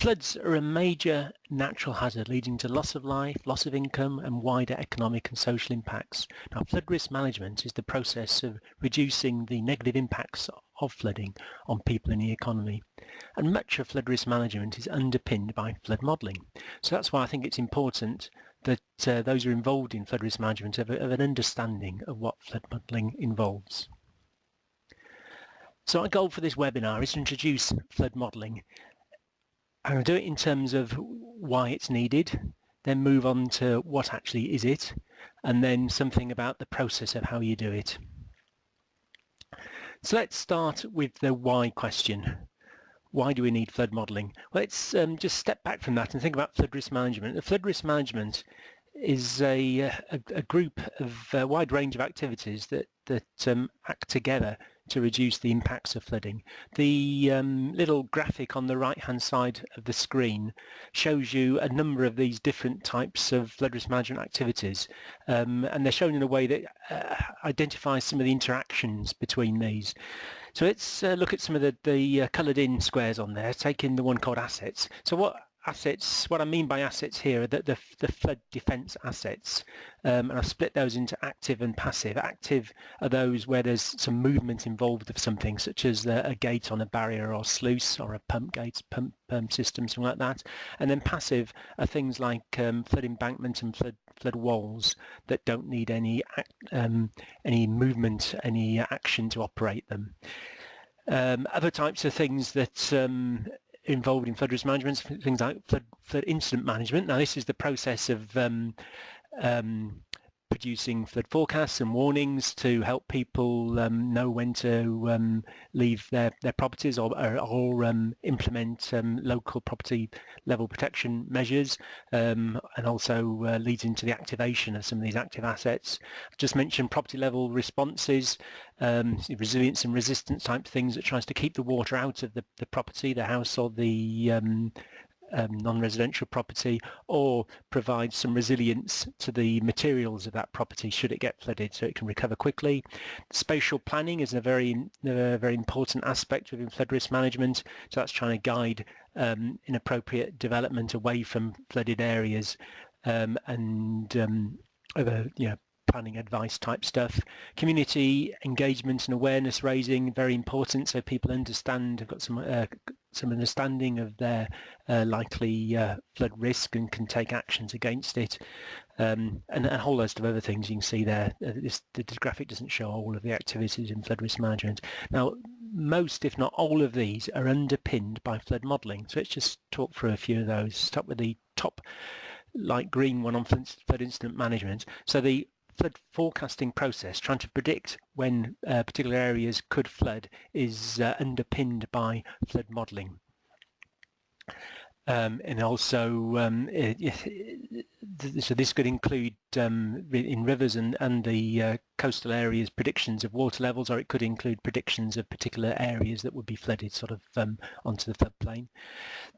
Floods are a major natural hazard leading to loss of life, loss of income and wider economic and social impacts. Now, flood risk management is the process of reducing the negative impacts of flooding on people in the economy. And much of flood risk management is underpinned by flood modelling. So that's why I think it's important that those who are involved in flood risk management have an understanding of what flood modelling involves. So our goal for this webinar is to introduce flood modelling. I'm going to do it in terms of why it's needed, then move on to what actually is it, and then something about the process of how you do it. So let's start with the why question. Why do we need flood modelling? Well, let's just step back from that and think about flood risk management. The flood risk management is a group of a wide range of activities that act together to reduce the impacts of flooding. The little graphic on the right-hand side of the screen shows you a number of these different types of flood risk management activities, and they're shown in a way that identifies some of the interactions between these. So let's look at some of the coloured in squares on there, taking the one called assets. So what I mean by assets here are the flood defence assets, and I've split those into active and passive. Active are those where there's some movement involved of something, such as a gate on a barrier or sluice, or a pump gate, pump system, something like that. And then passive are things like flood embankment and flood walls that don't need any movement, any action to operate them. Other types of things that involved in flood risk management, things like flood incident management. Now this is the process of producing flood forecasts and warnings to help people know when to leave their properties or implement local property level protection measures, and also leads into the activation of some of these active assets. I just mentioned property level responses, resilience and resistance type things that tries to keep the water out of the property, the house or the non-residential property, or provide some resilience to the materials of that property should it get flooded so it can recover quickly. Spatial planning is a very important aspect within flood risk management, so that's trying to guide inappropriate development away from flooded areas, and other planning advice type stuff. Community engagement and awareness raising, very important, so people understand, have got some understanding of their likely flood risk and can take actions against it, and a whole host of other things you can see there. The graphic doesn't show all of the activities in flood risk management. Now most, if not all of these, are underpinned by flood modelling, so let's just talk through a few of those. Start with the top light green one on flood incident management. So the flood forecasting process, trying to predict when particular areas could flood, is underpinned by flood modelling. And also, so this could include in rivers and the coastal areas predictions of water levels, or it could include predictions of particular areas that would be flooded sort of onto the floodplain.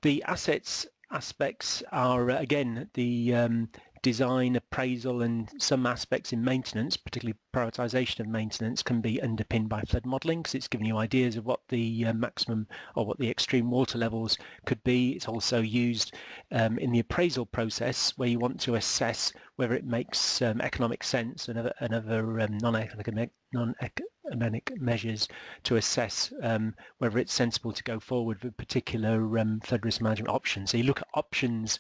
The assets aspects are again the design, appraisal, and some aspects in maintenance, particularly prioritisation of maintenance, can be underpinned by flood modelling, because it's giving you ideas of what the maximum or what the extreme water levels could be. It's also used in the appraisal process, where you want to assess whether it makes economic sense and other non-economic measures to assess whether it's sensible to go forward with particular flood risk management options. So you look at options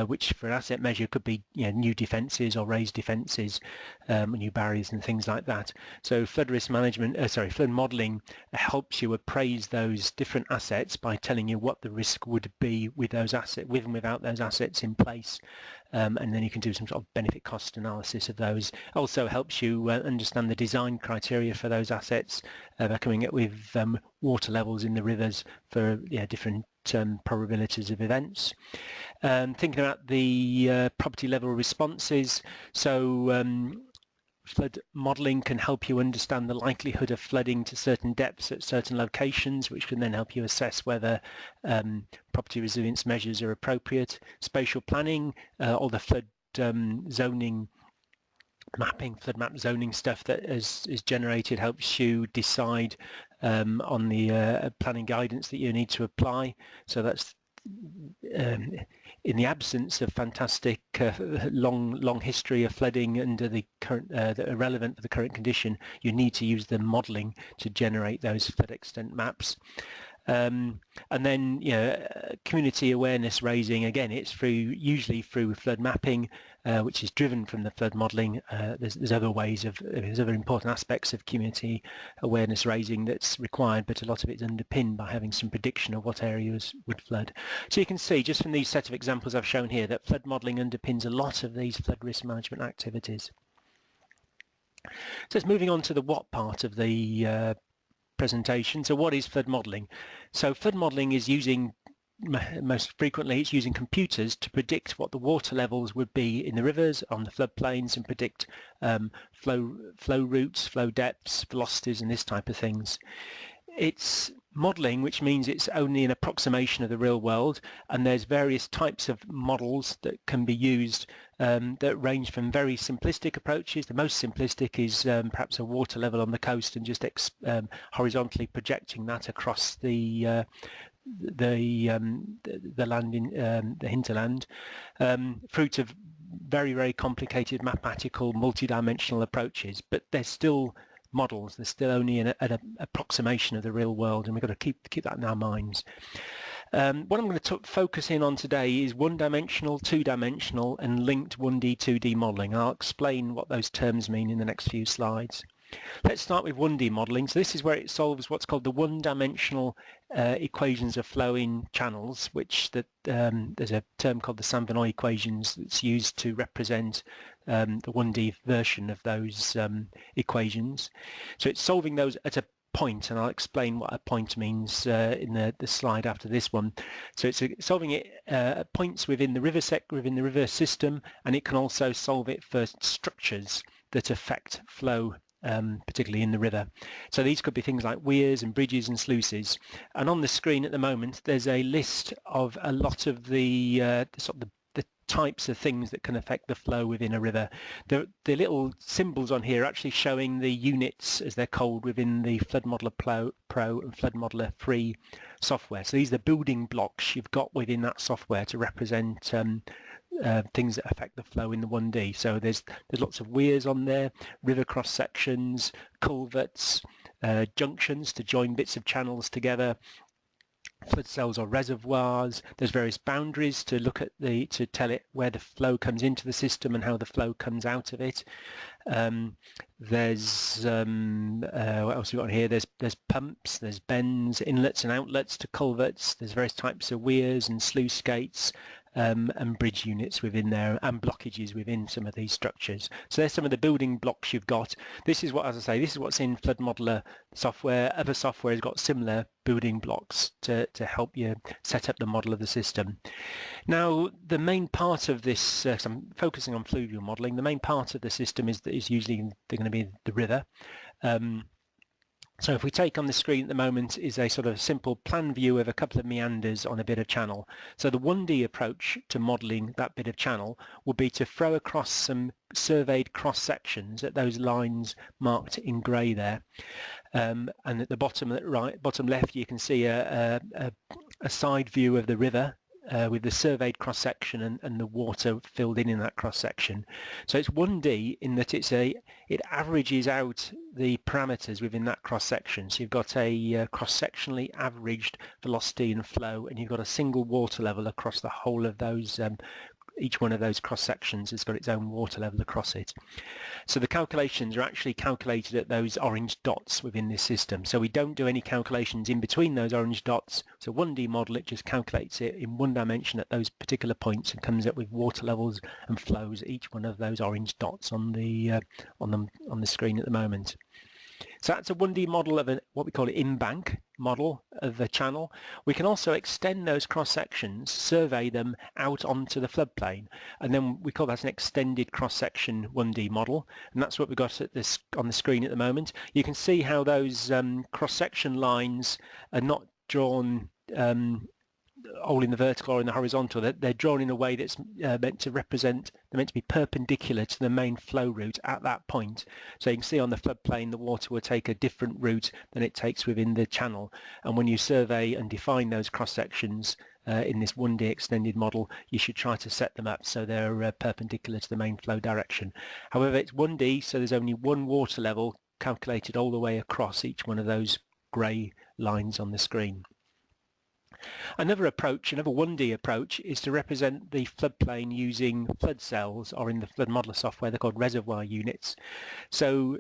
which for an asset measure could be new defences or raised defences, new barriers and things like that. So flood risk management, flood modelling helps you appraise those different assets by telling you what the risk would be with those assets, with and without those assets in place. And then you can do some sort of benefit cost analysis of those. Also helps you understand the design criteria for those assets by coming up with water levels in the rivers for different probabilities of events. Thinking about the property level responses, so flood modelling can help you understand the likelihood of flooding to certain depths at certain locations, which can then help you assess whether property resilience measures are appropriate. Spatial planning, all the flood zoning mapping, flood map zoning stuff that is generated helps you decide on the planning guidance that you need to apply. So that's in the absence of fantastic long history of flooding under the current that are relevant for the current condition, you need to use the modelling to generate those flood extent maps. And then, community awareness raising, again, it's usually through flood mapping, which is driven from the flood modelling. There's other ways there's other important aspects of community awareness raising that's required, but a lot of it's underpinned by having some prediction of what areas would flood. So you can see just from these set of examples I've shown here that flood modelling underpins a lot of these flood risk management activities. So it's moving on to the what part of the presentation. So what is flood modelling? So flood modelling is using, most frequently, it's using computers to predict what the water levels would be in the rivers, on the floodplains, and predict flow routes, flow depths, velocities, and this type of things. It's modelling, which means it's only an approximation of the real world, and there's various types of models that can be used that range from very simplistic approaches. The most simplistic is perhaps a water level on the coast and just horizontally projecting that across the land in the hinterland, through to very, very complicated mathematical multidimensional approaches, but they're still models. They're still only an approximation of the real world, and we've got to keep that in our minds. What I'm going to focus in on today is one-dimensional, two-dimensional, and linked 1D, 2D modelling. I'll explain what those terms mean in the next few slides. Let's start with 1D modelling. So this is where it solves what's called the one-dimensional equations of flow in channels, which there's a term called the Saint-Venant equations that's used to represent the 1D version of those equations. So it's solving those at a point, and I'll explain what a point means in the slide after this one. So it's solving it at points within the river system, and it can also solve it for structures that affect flow, particularly in the river. So these could be things like weirs and bridges and sluices. And on the screen at the moment, there's a list of a lot of the types of things that can affect the flow within a river. The little symbols on here are actually showing the units, as they're called, within the Flood Modeler Pro and Flood Modeler Free software. So these are the building blocks you've got within that software to represent things that affect the flow in the 1D. So there's lots of weirs on there, river cross sections, culverts, junctions to join bits of channels together, flood cells or reservoirs. There's various boundaries to look at to tell it where the flow comes into the system and how the flow comes out of it. There's what else we got here? There's pumps, there's bends, inlets and outlets to culverts. There's various types of weirs and sluice gates, and bridge units within there, and blockages within some of these structures. So there's some of the building blocks you've got. This is what, as I say, this is what's in Flood Modeler software. Other software has got similar building blocks to help you set up the model of the system. Now, the main part of this, so I'm focusing on fluvial modelling, the main part of the system is usually going to be the river. So if we take on the screen at the moment is a sort of simple plan view of a couple of meanders on a bit of channel. So the 1D approach to modelling that bit of channel would be to throw across some surveyed cross sections at those lines marked in grey there. And at the bottom left you can see a side view of the river, with the surveyed cross-section and the water filled in that cross-section. So it's 1D in that it averages out the parameters within that cross-section. So you've got a cross-sectionally averaged velocity and flow, and you've got a single water level across the whole of those. Each one of those cross-sections has got its own water level across it. So the calculations are actually calculated at those orange dots within this system. So we don't do any calculations in between those orange dots. So 1D model, it just calculates it in one dimension at those particular points and comes up with water levels and flows at each one of those orange dots on the screen at the moment. So that's a 1D model of what we call an in-bank model of a channel. We can also extend those cross-sections, survey them out onto the floodplain, and then we call that an extended cross-section 1D model, and that's what we've got on the screen at the moment. You can see how those cross-section lines are not drawn all in the vertical or in the horizontal. They're drawn in a way that's meant to be perpendicular to the main flow route at that point. So you can see on the floodplain the water will take a different route than it takes within the channel, and when you survey and define those cross sections in this 1D extended model, you should try to set them up so they're perpendicular to the main flow direction. However, it's 1D, so there's only one water level calculated all the way across each one of those grey lines on the screen. Another approach, another 1D approach, is to represent the floodplain using flood cells, or in the flood modeler software they're called reservoir units. So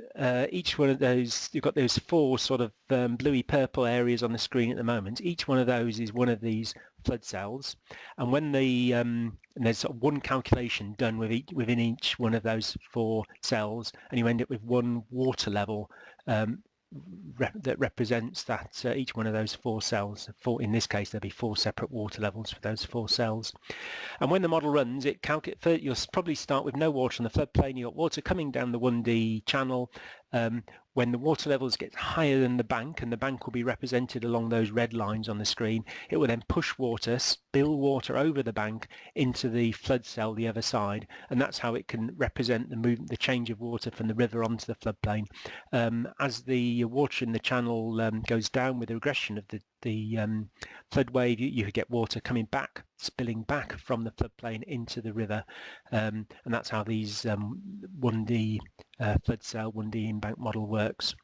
each one of those, you've got those four sort of bluey purple areas on the screen at the moment. Each one of those is one of these flood cells, and when and there's sort of one calculation done within each one of those four cells, and you end up with one water level that represents that each one of those four cells. In this case, there'll be four separate water levels for those four cells. And when the model runs, you'll probably start with no water on the floodplain. You've got water coming down the 1D channel. When the water levels get higher than the bank, and the bank will be represented along those red lines on the screen, it will then push water, spill water over the bank into the flood cell the other side, and that's how it can represent the change of water from the river onto the floodplain. As the water in the channel goes down with the regression of the flood wave, you could get water coming back, spilling back from the floodplain into the river, and that's how these 1D flood cell 1D in-bank model works.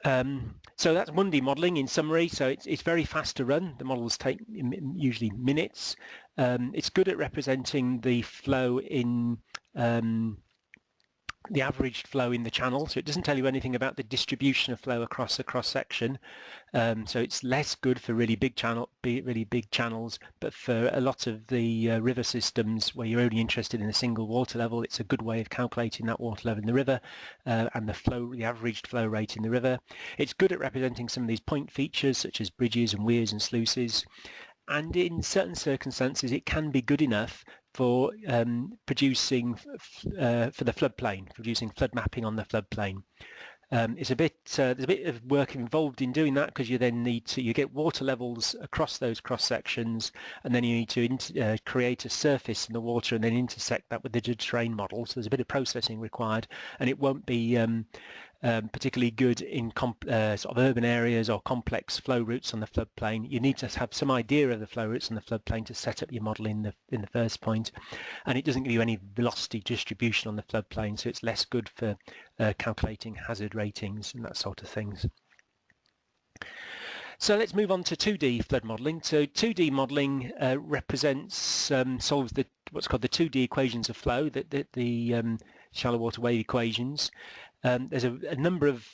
So that's 1D modelling in summary. So it's very fast to run. The models take usually minutes. It's good at representing the flow in the averaged flow in the channel, so it doesn't tell you anything about the distribution of flow across a cross section. So it's less good for really big channels, but for a lot of the river systems where you're only interested in a single water level, it's a good way of calculating that water level in the river and the averaged flow rate in the river. It's good at representing some of these point features such as bridges and weirs and sluices, and in certain circumstances it can be good enough for producing for the floodplain, producing flood mapping on the floodplain. There's a bit of work involved in doing that, because you then need to get water levels across those cross sections, and then you need to create a surface in the water and then intersect that with the terrain model. So there's a bit of processing required, and it won't be particularly good in sort of urban areas or complex flow routes on the floodplain. You need to have some idea of the flow routes on the floodplain to set up your model in the first point, and it doesn't give you any velocity distribution on the floodplain, so it's less good for calculating hazard ratings and that sort of things. So let's move on to 2D flood modelling. So 2D modelling represents solves what's called the 2D equations of flow, the shallow water wave equations. There's a number of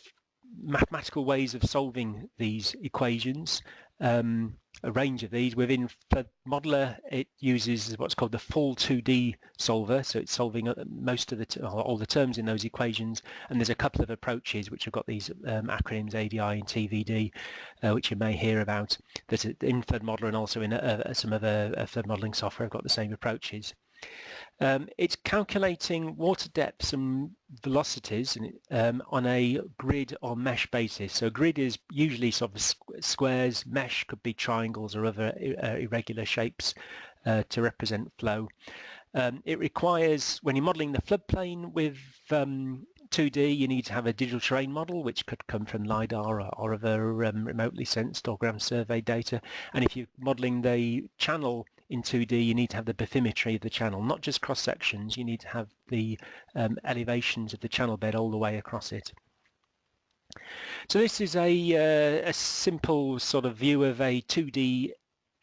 mathematical ways of solving these equations, a range of these. Within Flood Modeler, it uses what's called the full 2D solver, so it's solving most of all the terms in those equations, and there's a couple of approaches which have got these acronyms ADI and TVD, which you may hear about, that in Flood Modeler and also in some other flood modelling software have got the same approaches. It's calculating water depths and velocities on a grid or mesh basis. So a grid is usually sort of squares, mesh could be triangles or other irregular shapes to represent flow. It requires, when you're modelling the floodplain with 2D, you need to have a digital terrain model, which could come from LiDAR or other remotely sensed or ground survey data. And if you're modelling the channel in 2D, you need to have the bathymetry of the channel, not just cross sections. You need to have the elevations of the channel bed all the way across it. So this is a simple sort of view of a 2D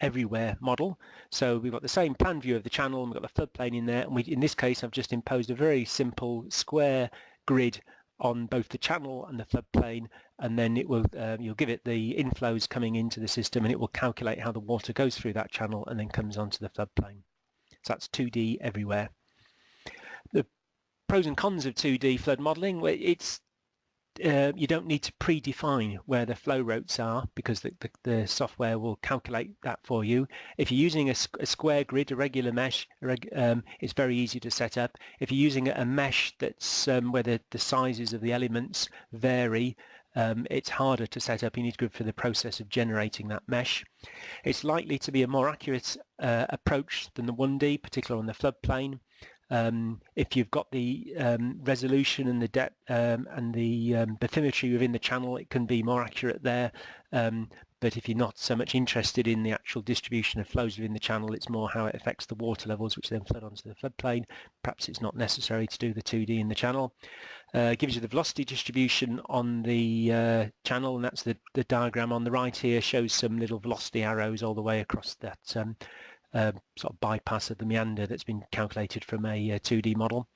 everywhere model. So we've got the same plan view of the channel, and we've got the floodplain in there, and in this case I've just imposed a very simple square grid on both the channel and the floodplain, and then it will you'll give it the inflows coming into the system, and it will calculate how the water goes through that channel and then comes onto the floodplain. So that's 2D everywhere. The pros and cons of 2D flood modelling, it's you don't need to predefine where the flow rates are, because the software will calculate that for you. If you're using a square grid, a regular mesh, it's very easy to set up. If you're using a mesh that's where the sizes of the elements vary, it's harder to set up. You need to go through the process of generating that mesh. It's likely to be a more accurate approach than the 1D, particularly on the floodplain. If you've got the resolution and the depth and the bathymetry within the channel, it can be more accurate there, but if you're not so much interested in the actual distribution of flows within the channel, it's more how it affects the water levels which then flood onto the floodplain. Perhaps it's not necessary to do the 2D in the channel. Gives you the velocity distribution on the channel, and that's the diagram on the right here, shows some little velocity arrows all the way across that sort of bypass of the meander that's been calculated from a 2D model.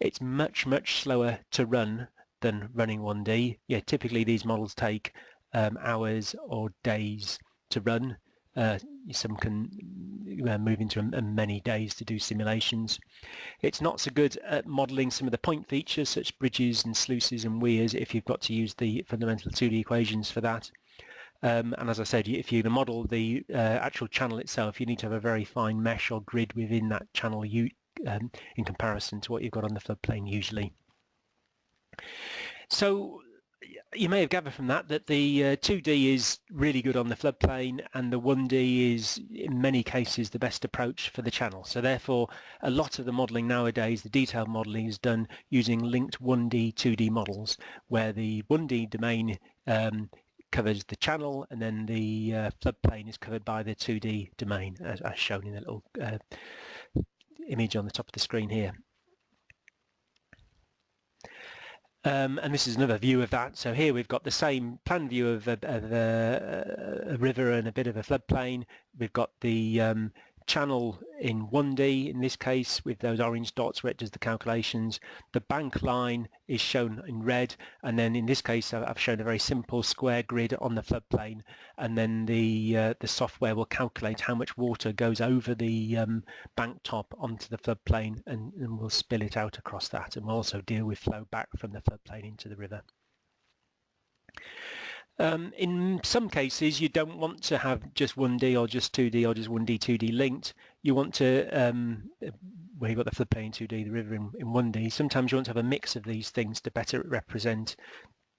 It's much slower to run than running 1D. Yeah, typically these models take hours or days to run. Some can move into many days to do simulations. It's not so good at modelling some of the point features such as bridges and sluices and weirs if you've got to use the fundamental 2D equations for that. And as I said, if you're going to model the actual channel itself, you need to have a very fine mesh or grid within that channel in comparison to what you've got on the floodplain usually. So you may have gathered from that the 2D is really good on the floodplain, and the 1D is in many cases the best approach for the channel. So therefore a lot of the modelling nowadays, the detailed modelling, is done using linked 1D 2D models, where the 1D domain covers the channel, and then the floodplain is covered by the 2D domain, as shown in the little image on the top of the screen here. And this is another view of that. So here we've got the same plan view of a river and a bit of a floodplain. We've got the channel in 1D in this case with those orange dots where it does the calculations. The bank line is shown in red, and then in this case I've shown a very simple square grid on the floodplain, and then the software will calculate how much water goes over the bank top onto the floodplain, and we'll spill it out across that, and we'll also deal with flow back from the floodplain into the river. In some cases you don't want to have just 1D or just 2D or just 1D 2D linked. You want to, where you've got the floodplain 2D, the river in 1D, sometimes you want to have a mix of these things to better represent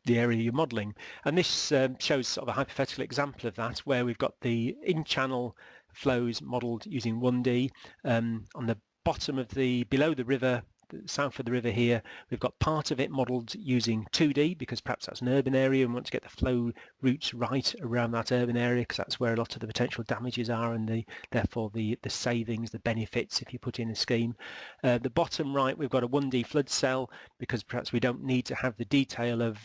the area you're modelling. And this shows sort of a hypothetical example of that, where we've got the in-channel flows modelled using 1D. On the bottom of below the river, south of the river here, we've got part of it modelled using 2D, because perhaps that's an urban area and we want to get the flow routes right around that urban area, because that's where a lot of the potential damages are, and therefore the savings, the benefits if you put in a scheme. The bottom right, we've got a 1D flood cell, because perhaps we don't need to have the detail of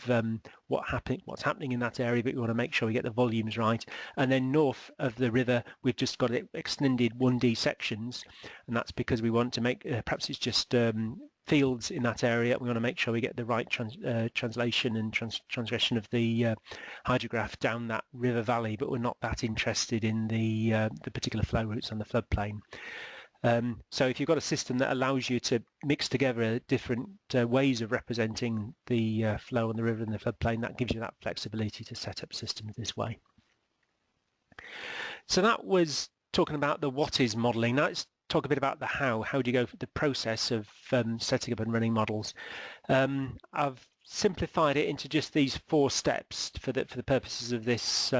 what's happening in that area, but we want to make sure we get the volumes right. And then north of the river, we've just got extended 1D sections, and that's because we want to make, perhaps it's just fields in that area. We want to make sure we get the right translation and transgression of the hydrograph down that river valley, but we're not that interested in the particular flow routes on the floodplain. So if you've got a system that allows you to mix together different ways of representing the flow on the river and the floodplain, that gives you that flexibility to set up systems this way. So that was talking about the what is modelling. Now let's talk a bit about the how. How do you go through the process of setting up and running models? I've simplified it into just these 4 steps for the purposes of this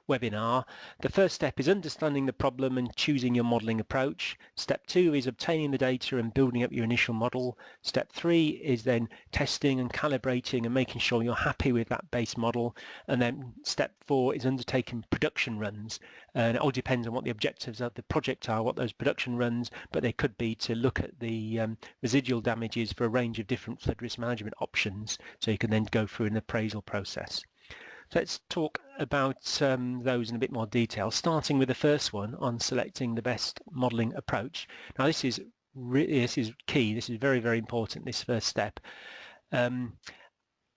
webinar. The first step is understanding the problem and choosing your modelling approach. Step 2 is obtaining the data and building up your initial model. Step 3 is then testing and calibrating and making sure you're happy with that base model. And then step 4 is undertaking production runs. And it all depends on what the objectives of the project are, what those production runs, but they could be to look at the residual damages for a range of different flood risk management options, so you can then go through an appraisal process. So let's talk about those in a bit more detail, starting with the first one on selecting the best modelling approach. Now this is key, this is very, very important, this first step.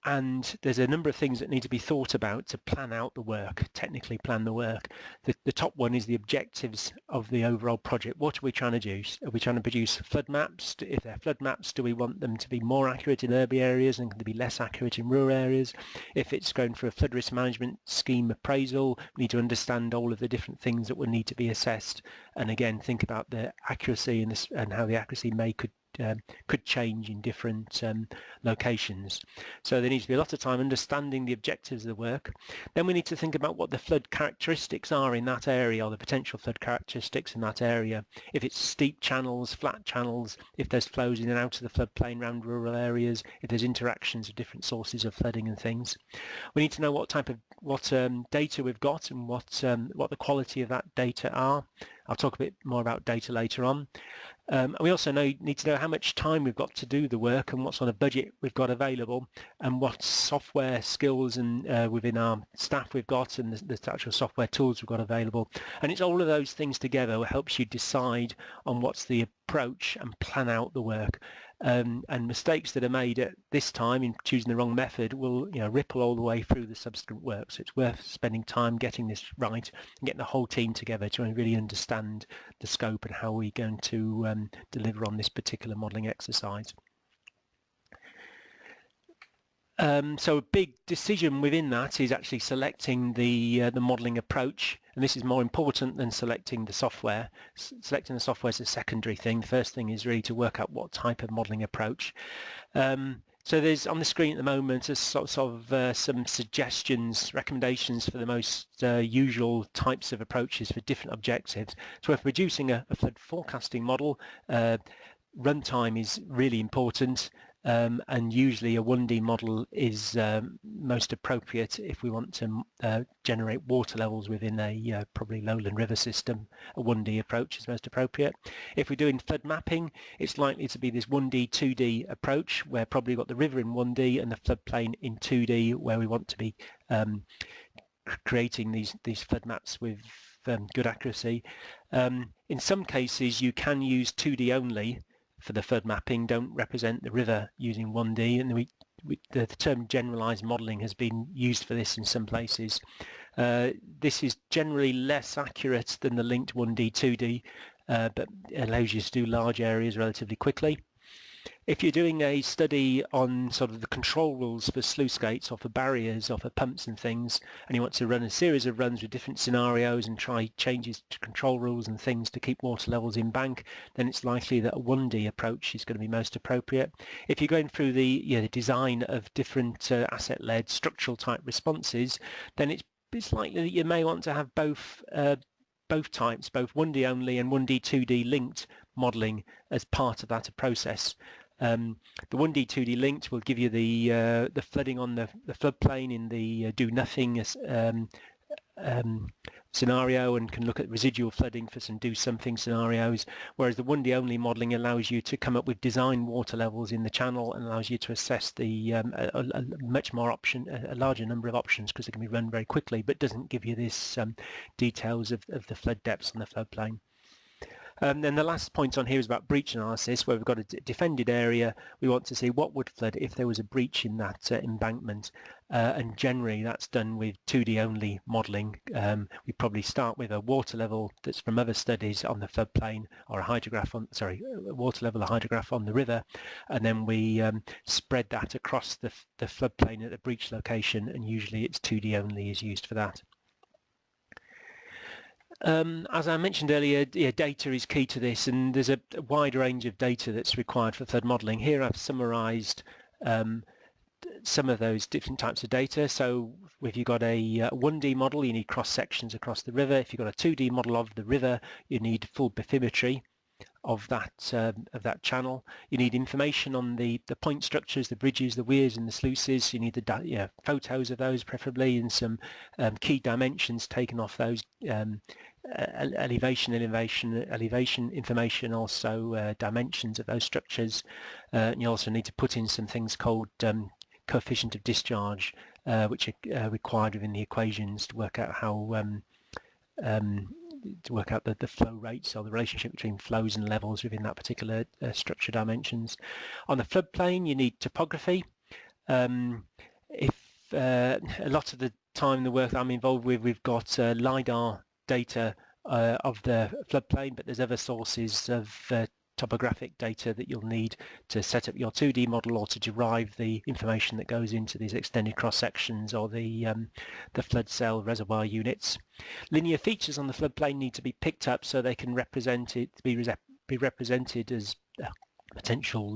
And there's a number of things that need to be thought about to plan out the work, technically plan the work. The top one is the objectives of the overall project. What are we trying to do? Are we trying to produce flood maps? If they're flood maps, do we want them to be more accurate in urban areas and to be less accurate in rural areas? If it's going for a flood risk management scheme appraisal, we need to understand all of the different things that will need to be assessed, and again think about the accuracy and how the accuracy could change in different locations. So there needs to be a lot of time understanding the objectives of the work. Then we need to think about what the flood characteristics are in that area, or the potential flood characteristics in that area. If it's steep channels, flat channels, if there's flows in and out of the floodplain around rural areas, if there's interactions of different sources of flooding and things. We need to know what type of data we've got and what the quality of that data are. I'll talk a bit more about data later on. And we also need to know how much time we've got to do the work and what sort of budget we've got available, and what software skills and within our staff we've got, and the actual software tools we've got available. And it's all of those things together that helps you decide on what's the approach and plan out the work. And mistakes that are made at this time in choosing the wrong method will ripple all the way through the subsequent work. So it's worth spending time getting this right and getting the whole team together to really understand the scope and how we're going to deliver on this particular modelling exercise. So a big decision within that is actually selecting the modelling approach, and this is more important than selecting the software. Selecting the software is a secondary thing. The first thing is really to work out what type of modelling approach. So there's on the screen at the moment some suggestions, recommendations for the most usual types of approaches for different objectives. So if we're producing a flood forecasting model, runtime is really important. And usually a 1D model is most appropriate if we want to generate water levels within a probably lowland river system. A 1D approach is most appropriate. If we're doing flood mapping, it's likely to be this 1D, 2D approach, where probably got the river in 1D and the floodplain in 2D, where we want to be creating these flood maps with good accuracy. In some cases, you can use 2D only for the flood mapping, don't represent the river using 1D, and the term generalized modeling has been used for this in some places. This is generally less accurate than the linked 1D, 2D, but it allows you to do large areas relatively quickly. If you're doing a study on sort of the control rules for sluice gates or for barriers or for pumps and things, and you want to run a series of runs with different scenarios and try changes to control rules and things to keep water levels in bank, then it's likely that a 1D approach is going to be most appropriate. If you're going through the design of different asset-led structural type responses, then it's likely that you may want to have both types, both 1D only and 1D, 2D linked modelling as part of that process. The 1D, 2D linked will give you the flooding on the floodplain in the do nothing scenario, and can look at residual flooding for some do something scenarios, whereas the 1D only modelling allows you to come up with design water levels in the channel and allows you to assess the a larger number of options, because it can be run very quickly, but doesn't give you this details of the flood depths on the floodplain. Then the last point on here is about breach analysis, where we've got a defended area. We want to see what would flood if there was a breach in that embankment, and generally that's done with 2D only modelling. We probably start with a water level that's from other studies on the floodplain, or a hydrograph on, water level, a hydrograph on the river, and then we spread that across the floodplain at the breach location, and usually it's 2D only is used for that. As I mentioned earlier, data is key to this, and there's a wide range of data that's required for flood modelling. Here I've summarised some of those different types of data. So if you've got a 1D model, you need cross sections across the river. If you've got a 2D model of the river, you need full bathymetry of that channel. You need information on the point structures, the bridges, the weirs and the sluices. You need the photos of those preferably, and some key dimensions taken off those, elevation information, also dimensions of those structures. And you also need to put in some things called coefficient of discharge, which are required within the equations to work out how the flow rates, or the relationship between flows and levels within that particular structure dimensions. On the floodplain, you need topography. If a lot of the time the work I'm involved with, we've got LiDAR data of the floodplain, but there's other sources of topographic data that you'll need to set up your 2D model, or to derive the information that goes into these extended cross sections, or the flood cell reservoir units. Linear features on the floodplain need to be picked up so they can be represented as potential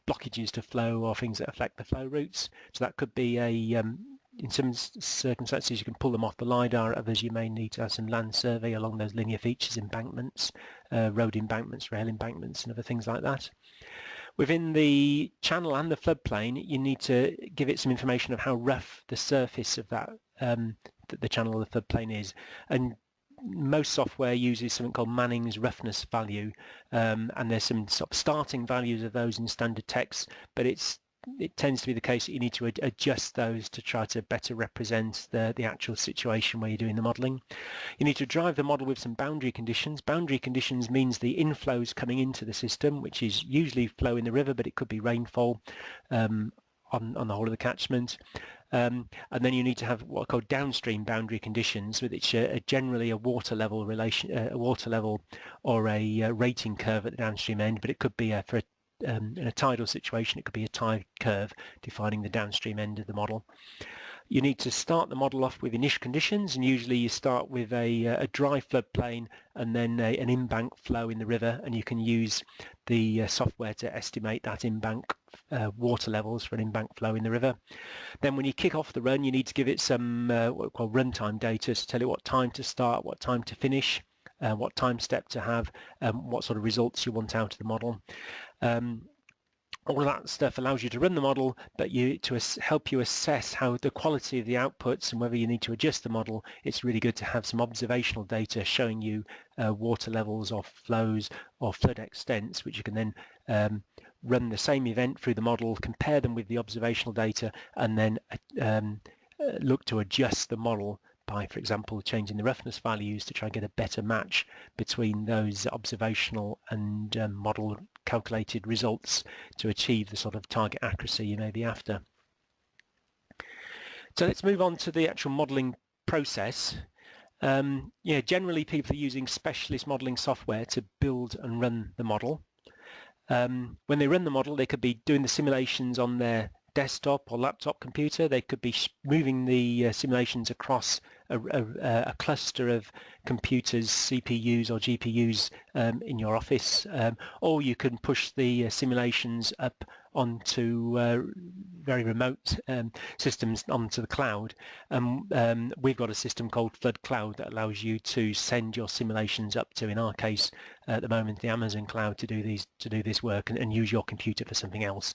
blockages to flow or things that affect the flow routes. So that could be in some circumstances you can pull them off the LiDAR, others you may need to have some land survey along those linear features, embankments, road embankments, rail embankments and other things like that. Within the channel and the floodplain, you need to give it some information of how rough the surface of that the channel or the floodplain is. And most software uses something called Manning's roughness value, and there's some sort of starting values of those in standard text, but it tends to be the case that you need to adjust those to try to better represent the actual situation where you're doing the modelling. You need to drive the model with some boundary conditions. Boundary conditions means the inflows coming into the system, which is usually flow in the river, but it could be rainfall on the whole of the catchment. And then you need to have what are called downstream boundary conditions, which are generally a water level or a rating curve at the downstream end, but it could be in a tidal situation, it could be a tide curve defining the downstream end of the model. You need to start the model off with initial conditions, and usually you start with a dry floodplain and then an in-bank flow in the river, and you can use the software to estimate that in-bank water levels for an in-bank flow in the river. Then when you kick off the run, you need to give it some what we call runtime data to tell it what time to start, what time to finish, what time step to have, what sort of results you want out of the model. All of that stuff allows you to run the model, but to help you assess how the quality of the outputs and whether you need to adjust the model, it's really good to have some observational data showing you water levels or flows or flood extents, which you can then run the same event through the model, compare them with the observational data, and then look to adjust the model by, for example, changing the roughness values to try and get a better match between those observational and model calculated results to achieve the sort of target accuracy you may be after. So let's move on to the actual modelling process. Generally people are using specialist modelling software to build and run the model. When they run the model, they could be doing the simulations on their desktop or laptop computer. They could be moving the simulations across a cluster of computers, CPUs or GPUs in your office, or you can push the simulations up onto very remote systems onto the cloud. We've got a system called Flood Cloud that allows you to send your simulations up to, in our case at the moment, the Amazon cloud to do this work and use your computer for something else,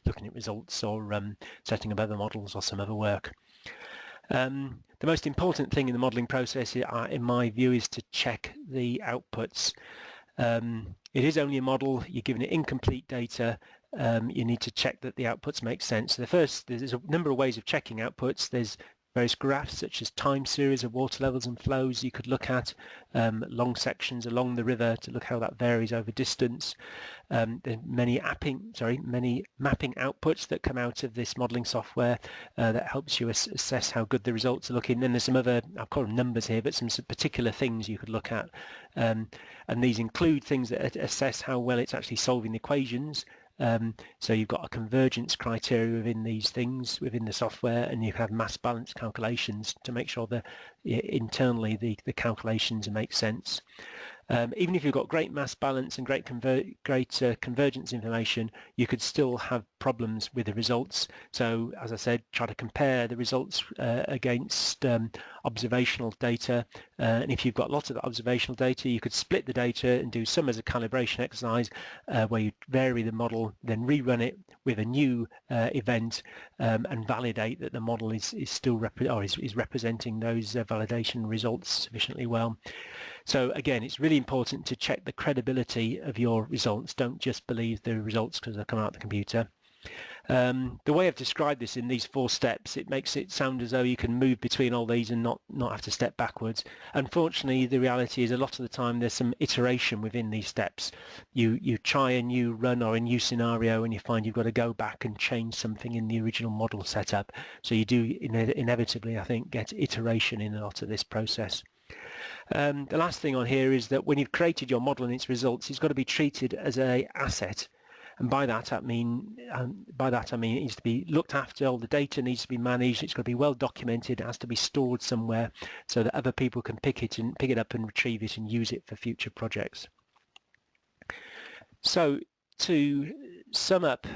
looking at results or setting up other models or some other work. The most important thing in the modelling process, in my view, is to check the outputs. It is only a model. You're given it incomplete data. You need to check that the outputs make sense. There's a number of ways of checking outputs. There's various graphs such as time series of water levels and flows you could look at, long sections along the river to look how that varies over distance. There's many mapping outputs that come out of this modelling software that helps you assess how good the results are looking. Then there's some other, I've called them numbers here, but some particular things you could look at. And these include things that assess how well it's actually solving the equations. So you've got a convergence criteria within these things within the software, and you have mass balance calculations to make sure that internally the calculations make sense. Even if you've got great mass balance and great convergence information, you could still have problems with the results. So as I said, try to compare the results against observational data, and if you've got lots of observational data, you could split the data and do some as a calibration exercise where you vary the model, then rerun it with a new event and validate that the model is still representing those validation results sufficiently well. So again, it's really important to check the credibility of your results. Don't just believe the results because they come out of the computer. The way I've described this in these 4 steps, it makes it sound as though you can move between all these and not have to step backwards. Unfortunately, the reality is a lot of the time there's some iteration within these steps. You try a new run or a new scenario and you find you've got to go back and change something in the original model setup. So you do inevitably, I think, get iteration in a lot of this process. The last thing on here is that when you've created your model and its results, it's got to be treated as an asset. And by that I mean it needs to be looked after. All the data needs to be managed. It's got to be well documented. It has to be stored somewhere so that other people can pick it up and retrieve it and use it for future projects. So to sum up,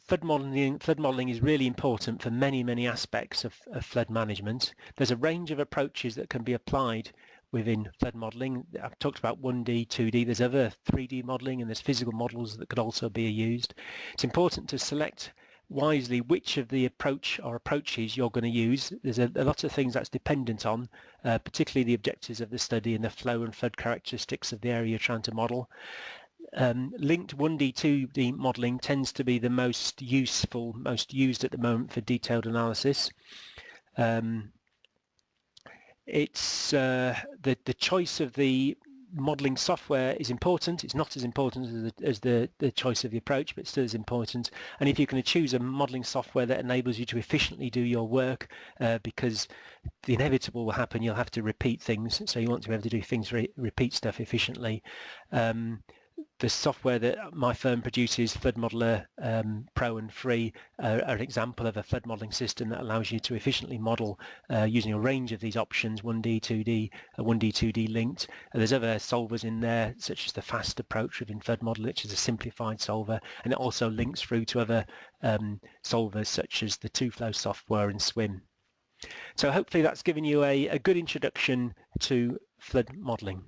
flood modelling is really important for many aspects of flood management. There's a range of approaches that can be applied within flood modelling. I've talked about 1D, 2D, there's other 3D modelling, and there's physical models that could also be used. It's important to select wisely which of the approaches you're going to use. There's a lot of things that's dependent on, particularly the objectives of the study and the flow and flood characteristics of the area you're trying to model. Linked 1D, 2D modelling tends to be the most useful, most used at the moment for detailed analysis. It's the choice of the modelling software is important. It's not as important as the choice of the approach, but still is important. And if you're going to choose a modelling software that enables you to efficiently do your work, because the inevitable will happen, you'll have to repeat things. So you want to be able to do things, repeat stuff efficiently. The software that my firm produces, Flood Modeler Pro and Free, are an example of a flood modelling system that allows you to efficiently model using a range of these options, 1D, 2D, 1D, 2D linked. There's other solvers in there, such as the FAST approach within flood modelling, which is a simplified solver, and it also links through to other solvers such as the 2Flow software and SWIM. So hopefully that's given you a good introduction to flood modelling.